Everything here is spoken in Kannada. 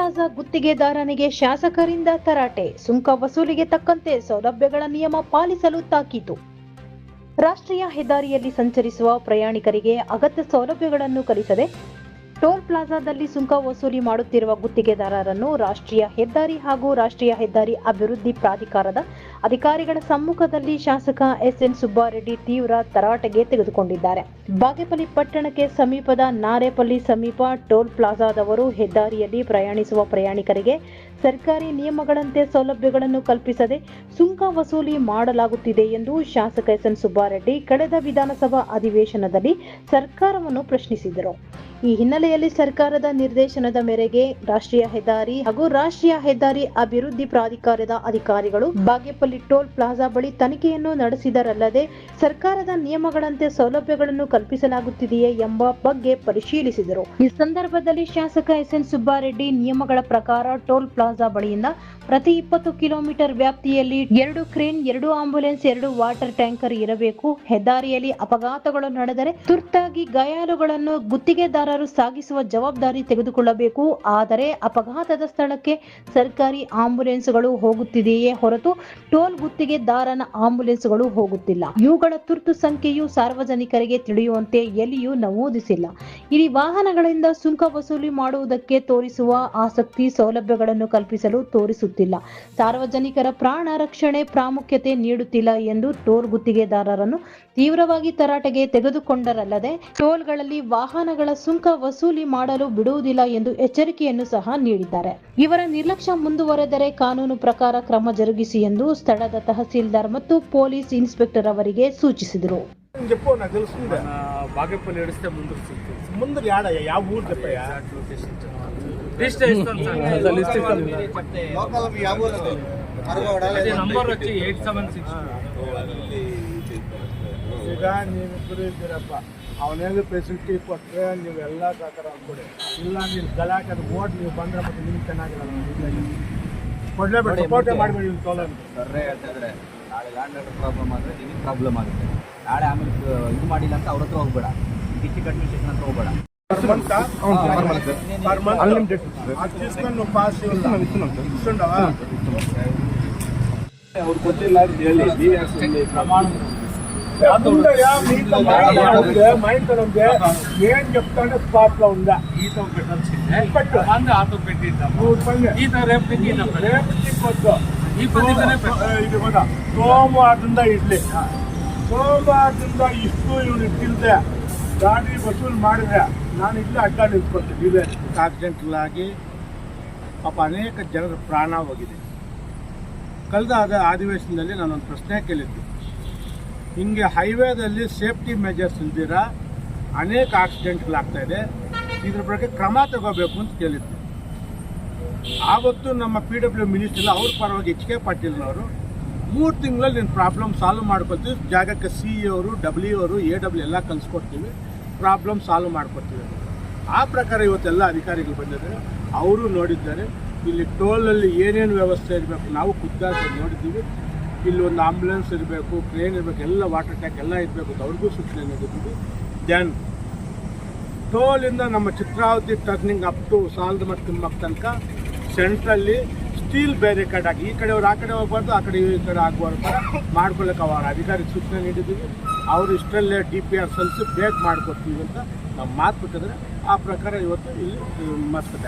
ಪ್ಲಾಜಾ ಗುತ್ತಿಗೆದಾರನಿಗೆ ಶಾಸಕರಿಂದ ತರಾಟೆ, ಸುಂಕ ವಸೂಲಿಗೆ ತಕ್ಕಂತೆ ಸೌಲಭ್ಯಗಳ ನಿಯಮ ಪಾಲಿಸಲು ತಾಕೀತು. ರಾಷ್ಟ್ರೀಯ ಹೆದ್ದಾರಿಯಲ್ಲಿ ಸಂಚರಿಸುವ ಪ್ರಯಾಣಿಕರಿಗೆ ಅಗತ್ಯ ಸೌಲಭ್ಯಗಳನ್ನು ಕಲಿಸದೆ ಟೋಲ್ ಪ್ಲಾಜಾದಲ್ಲಿ ಸುಂಕ ವಸೂಲಿ ಮಾಡುತ್ತಿರುವ ಗುತ್ತಿಗೆದಾರರನ್ನು ರಾಷ್ಟ್ರೀಯ ಹೆದ್ದಾರಿ ಹಾಗೂ ರಾಷ್ಟ್ರೀಯ ಹೆದ್ದಾರಿ ಅಭಿವೃದ್ಧಿ ಪ್ರಾಧಿಕಾರದ ಅಧಿಕಾರಿಗಳ ಸಮ್ಮುಖದಲ್ಲಿ ಶಾಸಕ ಎಸ್ಎನ್ ಸುಬ್ಬಾರೆಡ್ಡಿ ತೀವ್ರ ತರಾಟೆಗೆ ತೆಗೆದುಕೊಂಡಿದ್ದಾರೆ. ಬಾಗೇಪಲ್ಲಿ ಪಟ್ಟಣಕ್ಕೆ ಸಮೀಪದ ನಾರೇಪಲ್ಲಿ ಸಮೀಪ ಟೋಲ್ ಪ್ಲಾಜಾದವರು ಹೆದ್ದಾರಿಯಲ್ಲಿ ಪ್ರಯಾಣಿಸುವ ಪ್ರಯಾಣಿಕರಿಗೆ ಸರ್ಕಾರಿ ನಿಯಮಗಳಂತೆ ಸೌಲಭ್ಯಗಳನ್ನು ಕಲ್ಪಿಸದೆ ಸುಂಕ ವಸೂಲಿ ಮಾಡಲಾಗುತ್ತಿದೆ ಎಂದು ಶಾಸಕ ಎಸ್ಎನ್ ಸುಬ್ಬಾರೆಡ್ಡಿ ಕಳೆದ ವಿಧಾನಸಭಾ ಅಧಿವೇಶನದಲ್ಲಿ ಸರ್ಕಾರವನ್ನು ಪ್ರಶ್ನಿಸಿದರು. ಈ ಹಿನ್ನೆಲೆಯಲ್ಲಿ ಸರ್ಕಾರದ ನಿರ್ದೇಶನದ ಮೇರೆಗೆ ರಾಷ್ಟ್ರೀಯ ಹೆದ್ದಾರಿ ಹಾಗೂ ರಾಷ್ಟ್ರೀಯ ಹೆದ್ದಾರಿ ಅಭಿವೃದ್ಧಿ ಪ್ರಾಧಿಕಾರದ ಅಧಿಕಾರಿಗಳು ಬಾಗೇಪಲ್ಲಿ ಟೋಲ್ ಪ್ಲಾಜಾ ಬಳಿ ತನಿಖೆಯನ್ನು ನಡೆಸಿದರಲ್ಲದೆ ಸರ್ಕಾರದ ನಿಯಮಗಳಂತೆ ಸೌಲಭ್ಯಗಳನ್ನು ಕಲ್ಪಿಸಲಾಗುತ್ತಿದೆಯೇ ಎಂಬ ಬಗ್ಗೆ ಪರಿಶೀಲಿಸಿದರು. ಈ ಸಂದರ್ಭದಲ್ಲಿ ಶಾಸಕ ಎಸ್ಎನ್ ಸುಬ್ಬಾರೆಡ್ಡಿ ನಿಯಮಗಳ ಪ್ರಕಾರ ಟೋಲ್ ಪ್ಲಾಜಾ ಬಳಿಯಿಂದ ಪ್ರತಿ 20 ಕಿಲೋಮೀಟರ್ ವ್ಯಾಪ್ತಿಯಲ್ಲಿ 2 ಕ್ರೇನ್, 2 ಆಂಬ್ಯುಲೆನ್ಸ್, 2 ವಾಟರ್ ಟ್ಯಾಂಕರ್ ಇರಬೇಕು. ಹೆದ್ದಾರಿಯಲ್ಲಿ ಅಪಘಾತಗಳು ನಡೆದರೆ ತುರ್ತಾಗಿ ಗಾಯಾಳುಗಳನ್ನು ಗುತ್ತಿಗೆದಾರರು ಸಾಗಿಸುವ ಜವಾಬ್ದಾರಿ ತೆಗೆದುಕೊಳ್ಳಬೇಕು. ಆದರೆ ಅಪಘಾತದ ಸ್ಥಳಕ್ಕೆ ಸರ್ಕಾರಿ ಆಂಬ್ಯುಲೆನ್ಸ್ಗಳು ಹೋಗುತ್ತಿದೆಯೇ ಹೊರತು ಟೋಲ್ ಗುತ್ತಿಗೆದಾರನ ಆಂಬ್ಯುಲೆನ್ಸ್ಗಳು ಹೋಗುತ್ತಿಲ್ಲ. ಇವುಗಳ ತುರ್ತು ಸಂಖ್ಯೆಯು ಸಾರ್ವಜನಿಕರಿಗೆ ತಿಳಿಯುವಂತೆ ಎಲ್ಲಿಯೂ ನಮೂದಿಸಿಲ್ಲ. ಇಲ್ಲಿ ವಾಹನಗಳಿಂದ ಸುಂಕ ವಸೂಲಿ ಮಾಡುವುದಕ್ಕೆ ತೋರಿಸುವ ಆಸಕ್ತಿ ಸೌಲಭ್ಯಗಳನ್ನು ಕಲ್ಪಿಸಲು ತೋರಿಸುತ್ತಿಲ್ಲ. ಸಾರ್ವಜನಿಕರ ಪ್ರಾಣ ರಕ್ಷಣೆ ಪ್ರಾಮುಖ್ಯತೆ ನೀಡುತ್ತಿಲ್ಲ ಎಂದು ಟೋಲ್ ಗುತ್ತಿಗೆದಾರರನ್ನು ತೀವ್ರವಾಗಿ ತರಾಟೆಗೆ ತೆಗೆದುಕೊಂಡರಲ್ಲದೆ ಟೋಲ್ಗಳಲ್ಲಿ ವಾಹನಗಳ ಸುಂಕ ವಸೂಲಿ ಮಾಡಲು ಬಿಡುವುದಿಲ್ಲ ಎಂದು ಎಚ್ಚರಿಕೆಯನ್ನು ಸಹ ನೀಡಿದ್ದಾರೆ. ಇವರ ನಿರ್ಲಕ್ಷ್ಯ ಮುಂದುವರೆದರೆ ಕಾನೂನು ಪ್ರಕಾರ ಕ್ರಮ ಜರುಗಿಸಿ ಎಂದು ಸ್ಥಳದ ತಹಸೀಲ್ದಾರ್ ಮತ್ತು ಪೊಲೀಸ್ ಇನ್ಸ್ಪೆಕ್ಟರ್ ಅವರಿಗೆ ಸೂಚಿಸಿದರು. ಈಗ ನೀವಿಬ್ಬರು ಇದ್ದೀರಪ್ಪ, ಅವನೇನು ಫೆಸಿಲಿಟಿ ಕೊಟ್ಟರೆ ನೀವೆಲ್ಲ ಸಹಕಾರ ಕೊಡಿ. ಇಲ್ಲ ನೀವು ಗಲಾಟೆ ಅದು ಓಟ್ ನೀವು ಬಂದರೆ ಮತ್ತೆ ನಿಮ್ಗೆ ಚೆನ್ನಾಗಿರಲ್ಲ. ಕೊಡಲೇಬೇಕು, ಸಪೋರ್ಟೇ ಮಾಡಬೇಡಿ. ನೀವು ಸೋಲ ಸರ್ರೆ ಹೇಳ್ತಿದ್ರೆ ನಾಳೆ ಲ್ಯಾಂಡ್ ಆರ್ಡರ್ ಪ್ರಾಬ್ಲಮ್ ಆದರೆ ನಿಮಗೆ ಪ್ರಾಬ್ಲಮ್ ಆಗುತ್ತೆ. ನಾಳೆ ಆಮೇಲೆ ಇದು ಮಾಡಿಲ್ಲ ಅಂತ ಅವ್ರ ಹತ್ರ ಹೋಗ್ಬೇಡ, ಡಿಸ್ಟ್ರಿಕ್ಟ್ ಅಡ್ಮಿನಿಸ್ಟ್ರೇಷನ್ ಹತ್ರ ಹೋಗ್ಬೇಡ. ಅವ್ರು ಕೊಟ್ಟಿಲ್ಲ ಹೇಳಿ ప్రమాణ ఏం చెప్తానే స్పాట్ లో ఉందా ఈతో పెట్టాల్సిందే ఆటో పెట్టిద్దాము ఈతో రేపు ఇది కూడా ಸೋಮವಾರದಿಂದ ಇಡ್ಲಿ. ಸೋಮವಾರದಿಂದ ಇಷ್ಟು ಇವನು ಇಟ್ಟಿಲ್ದೆ ಗಾಡಿ ವಸೂಲು ಮಾಡಿದ್ರೆ ನಾನು ಇಲ್ಲಿ ಅಡ್ಡ ನಿಂತ್ಕೊಳ್ತೀನಿ. ಇವೆ ಆಕ್ಸಿಡೆಂಟ್ಗಳಾಗಿ ಪಾಪ ಅನೇಕ ಜನರ ಪ್ರಾಣ ಹೋಗಿದೆ. ಕಳೆದ ಅಧಿವೇಶನದಲ್ಲಿ ನಾನೊಂದು ಪ್ರಶ್ನೆ ಕೇಳಿದ್ದೆ, ಹಿಂಗೆ ಹೈವೇದಲ್ಲಿ ಸೇಫ್ಟಿ ಮೆಜರ್ಸ್ ಇಲ್ದಿರ ಅನೇಕ ಆಕ್ಸಿಡೆಂಟ್ಗಳಾಗ್ತಾಯಿದೆ, ಇದ್ರ ಬಗ್ಗೆ ಕ್ರಮ ತಗೋಬೇಕು ಅಂತ ಕೇಳಿದ್ದೆ. ಆವತ್ತು ನಮ್ಮ PW ಮಿನಿಸ್ಟರ್ ಅವ್ರ ಪರವಾಗಿ HK ಪಾಟೀಲ್ನವರು 3 ತಿಂಗಳಲ್ಲಿ ನಿನ್ನ ಪ್ರಾಬ್ಲಮ್ ಸಾಲ್ವ್ ಮಾಡ್ಕೊಳ್ತೀವಿ, ಜಾಗಕ್ಕೆ CE ಅವರು, W ಅವರು, AW ಎಲ್ಲ ಕಲಿಸ್ಕೊಡ್ತೀವಿ, ಪ್ರಾಬ್ಲಮ್ ಸಾಲ್ವ್ ಮಾಡ್ಕೊಡ್ತೀವಿ. ಆ ಪ್ರಕಾರ ಇವತ್ತೆಲ್ಲ ಅಧಿಕಾರಿಗಳು ಬಂದಿದ್ದಾರೆ, ಅವರು ನೋಡಿದ್ದಾರೆ. ಇಲ್ಲಿ ಟೋಲಲ್ಲಿ ಏನೇನು ವ್ಯವಸ್ಥೆ ಇರಬೇಕು ನಾವು ಖುದ್ದಾಗಿ ನೋಡಿದ್ದೀವಿ. ಇಲ್ಲಿ ಒಂದು ಆಂಬ್ಯುಲೆನ್ಸ್ ಇರಬೇಕು, ಕ್ರೇನ್ ಇರಬೇಕು, ಎಲ್ಲ ವಾಟರ್ ಟ್ಯಾಂಕ್ ಎಲ್ಲ ಇರಬೇಕು ಅಂತ ಅವ್ರಿಗೂ ಸೂಚನೆ ನೀಡಿದ್ದೀವಿ. ದೆನ್ ಟೋಲಿಂದ ನಮ್ಮ Chitravati turning up to Saladamatha Thimmakka ತನಕ ಸೆಂಟ್ರಲ್ಲಿ ಸ್ಟೀಲ್ ಬ್ಯಾರಿಕೇಡ್ ಹಾಕಿ ಈ ಕಡೆಯವ್ರು ಆ ಕಡೆ ಹೋಗ್ಬಾರ್ದು, ಆ ಕಡೆ ಈ ಕಡೆ ಆಗ್ಬಾರ್ದು ಥರ ಮಾಡ್ಕೊಳ್ಳೋಕೆ ಅವರ ಅಧಿಕಾರಿಗೆ ಸೂಚನೆ ನೀಡಿದ್ದೀವಿ. ಅವರು ಇಷ್ಟರಲ್ಲೇ DPR ಸಲ್ಲಿಸಿ ಬೇಗ ಮಾಡಿಕೊಡ್ತೀವಿ ಅಂತ ನಾವು ಮಾತು ಬಿಟ್ಟಿದ್ರೆ ಆ ಪ್ರಕಾರ ಇವತ್ತು ಇಲ್ಲಿ ಮಸ್ತ್